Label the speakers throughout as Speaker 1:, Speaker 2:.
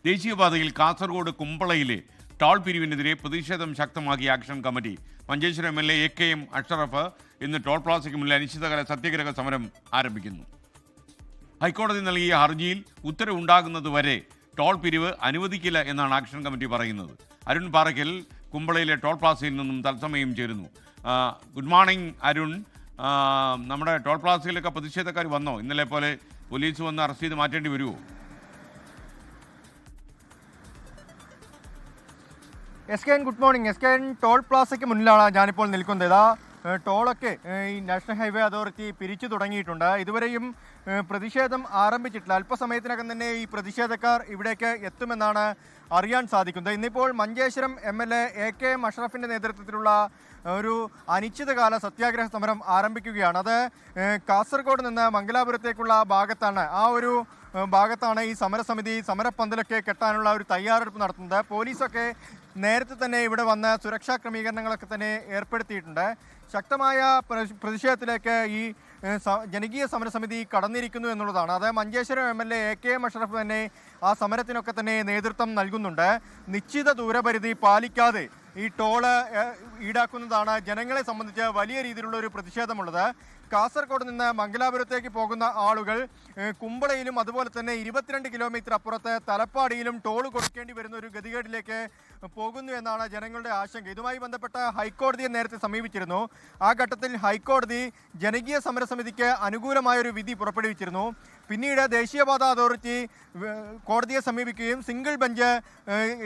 Speaker 1: ദേശീയപാതയിൽ കാസർഗോഡ് കുമ്പളയിലെ ടോൾ പിരിവിനെതിരെ പ്രതിഷേധം ശക്തമാക്കിയ action committee. Manjeshwaram MLA AK-M Ashraf ഇന്ന് ടോൾ പ്ലാസയ്ക്ക് മുന്നിൽ അനിശ്ചിതകാല സത്യാഗ്രഹ സമരം ആരംഭിക്കുന്നു. ഹൈക്കോടതി നൽകിയ ഹർജിയിൽ ഉത്തരവുണ്ടാകുന്നതുവരെ ടോൾ പിരിവ് അനുവദിക്കില്ല എന്നാണ് ആക്ഷൻ കമ്മിറ്റി പറയുന്നത്. അരുൺ പാറയ്ക്കൽ കുമ്പളയിലെ ടോൾ പ്ലാസയിൽ നിന്നും തത്സമയം ചേരുന്നു. Good morning Arun. നമ്മുടെ ടോൾ പ്ലാസയിലൊക്കെ പ്രതിഷേധക്കാർ വന്നോ? ഇന്നലെ പോലെ പോലീസ് വന്ന് അറസ്റ്റ് ചെയ്ത് മാറ്റേണ്ടി വരുമോ?
Speaker 2: SKN good morning. SKN toll പ്ലാസയ്ക്ക് മുന്നിലാണ് ഞാനിപ്പോൾ നിൽക്കുന്നത്. ഇതാ ടോളൊക്കെ ഈ നാഷണൽ ഹൈവേ അതോറിറ്റി പിരിച്ചു തുടങ്ങിയിട്ടുണ്ട്. ഇതുവരെയും പ്രതിഷേധം ആരംഭിച്ചിട്ടില്ല. അല്പസമയത്തിനകം തന്നെ ഈ പ്രതിഷേധക്കാർ ഇവിടേക്ക് എത്തുമെന്നാണ് അറിയാൻ സാധിക്കുന്നത്. ഇന്നിപ്പോൾ മഞ്ചേശ്വരം MLA AK-M അഷ്റഫിൻ്റെ നേതൃത്വത്തിലുള്ള ഒരു അനിശ്ചിതകാല സത്യാഗ്രഹ സമരം ആരംഭിക്കുകയാണ്. അത് കാസർഗോഡ് നിന്ന് മംഗലാപുരത്തേക്കുള്ള ഭാഗത്താണ്. ആ ഒരു ഭാഗത്താണ് ഈ സമരസമിതി സമരപ്പന്തലൊക്കെ കെട്ടാനുള്ള ഒരു തയ്യാറെടുപ്പ് നടത്തുന്നത്. പോലീസൊക്കെ നേരത്തെ തന്നെ ഇവിടെ വന്ന് സുരക്ഷാ ക്രമീകരണങ്ങളൊക്കെ തന്നെ ഏർപ്പെടുത്തിയിട്ടുണ്ട്. ശക്തമായ പ്രതിഷേധത്തിലേക്ക് ഈ ജനകീയ സമരസമിതി കടന്നിരിക്കുന്നു എന്നുള്ളതാണ്. അത് മഞ്ചേശ്വരം MLA AK-M അഷ്റഫ് തന്നെ ആ സമരത്തിനൊക്കെ തന്നെ നേതൃത്വം നൽകുന്നുണ്ട്. നിശ്ചിത ദൂരപരിധി പാലിക്കാതെ ഈ ടോള് ഈടാക്കുന്നതാണ് ജനങ്ങളെ സംബന്ധിച്ച് വലിയ രീതിയിലുള്ള ഒരു പ്രതിഷേധമുള്ളത്. കാസർഗോഡ് നിന്ന് മംഗലാപുരത്തേക്ക് പോകുന്ന ആളുകൾ കുമ്പളയിലും അതുപോലെ തന്നെ 22 കിലോമീറ്റർ അപ്പുറത്ത് തലപ്പാടിയിലും ടോൾ കൊടുക്കേണ്ടി വരുന്ന ഒരു ഗതികേടിലേക്ക് പോകുന്നു എന്നാണ് ജനങ്ങളുടെ ആശങ്ക. ഇതുമായി ബന്ധപ്പെട്ട ഹൈക്കോടതിയെ നേരത്തെ സമീപിച്ചിരുന്നു. ആ ഘട്ടത്തിൽ ഹൈക്കോടതി ജനകീയ സമരസമിതിക്ക് അനുകൂലമായൊരു വിധി പുറപ്പെടുവിച്ചിരുന്നു. പിന്നീട് ദേശീയപാത അതോറിറ്റി കോടതിയെ സമീപിക്കുകയും സിംഗിൾ ബെഞ്ച്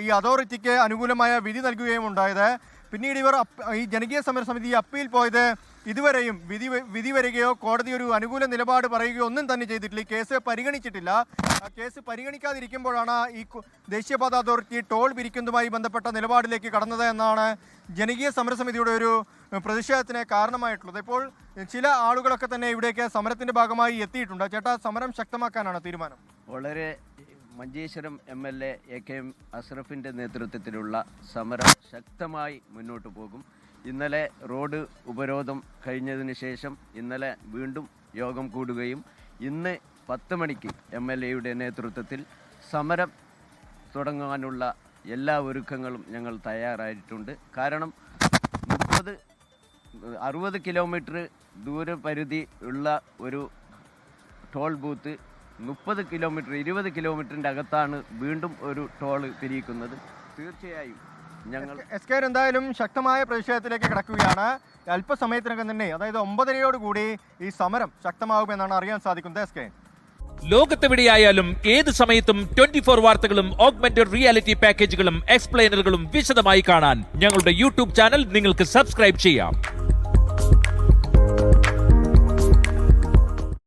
Speaker 2: ഈ അതോറിറ്റിക്ക് അനുകൂലമായ വിധി നൽകുകയും ഉണ്ടായത്. പിന്നീട് ഇവർ ഈ ജനകീയ സമരസമിതി അപ്പീൽ പോയത് ഇതുവരെയും വിധി വരികയോ കോടതി ഒരു അനുകൂല നിലപാട് പറയുകയോ ഒന്നും തന്നെ ചെയ്തിട്ടില്ല. ഈ കേസ് പരിഗണിച്ചിട്ടില്ല. ആ കേസ് പരിഗണിക്കാതിരിക്കുമ്പോഴാണ് ഈ ദേശീയപാത അതോറിറ്റി ടോൾ പിരിക്കുന്നതുമായി ബന്ധപ്പെട്ട നിലപാടിലേക്ക് കടന്നത് എന്നാണ് ജനകീയ സമരസമിതിയുടെ ഒരു പ്രതിഷേധത്തിന് കാരണമായിട്ടുള്ളത്. ഇപ്പോൾ ചില ആളുകളൊക്കെ തന്നെ ഇവിടേക്ക് സമരത്തിന്റെ ഭാഗമായി എത്തിയിട്ടുണ്ട്. ചേട്ടാ, സമരം ശക്തമാക്കാനാണ് തീരുമാനം?
Speaker 3: വളരെ മഞ്ചേശ്വരം MLA AK-M അഷ്റഫിൻ്റെ നേതൃത്വത്തിലുള്ള സമരം ശക്തമായി മുന്നോട്ട് പോകും. ഇന്നലെ റോഡ് ഉപരോധം കഴിഞ്ഞതിന് ശേഷം ഇന്നലെ വീണ്ടും യോഗം കൂടുകയും ഇന്ന് 10 മണിക്ക് MLAയുടെ നേതൃത്വത്തിൽ സമരം തുടങ്ങാനുള്ള എല്ലാ ഒരുക്കങ്ങളും ഞങ്ങൾ തയ്യാറായിട്ടുണ്ട്. കാരണം 60 കിലോമീറ്റർ ദൂരപരിധി ഉള്ള ഒരു ടോൾ ബൂത്ത് 30 കിലോമീറ്റർ 20 കിലോമീറ്ററിൻ്റെ അകത്താണ് വീണ്ടും ഒരു ടോൾ പിരിക്കുന്നത്. തീർച്ചയായും ഞങ്ങൾ
Speaker 2: എന്തായാലും ശക്തമായ പ്രതിഷേധത്തിലേക്ക് കിടക്കുകയാണ്. അല്പസമയത്തിനകം തന്നെ, അതായത് 9:30 ഈ സമരം ശക്തമാകുമെന്നാണ് അറിയാൻ സാധിക്കുന്നത്.
Speaker 4: ലോകത്തെവിടെയായാലും ഏത് സമയത്തും 24 വാർത്തകളും ഓഗ്മെന്റഡ് റിയാലിറ്റി പാക്കേജുകളും എക്സ്പ്ലെയിനറുകളും വിശദമായി കാണാൻ ഞങ്ങളുടെ YouTube ചാനൽ നിങ്ങൾക്ക് സബ്സ്ക്രൈബ് ചെയ്യാം.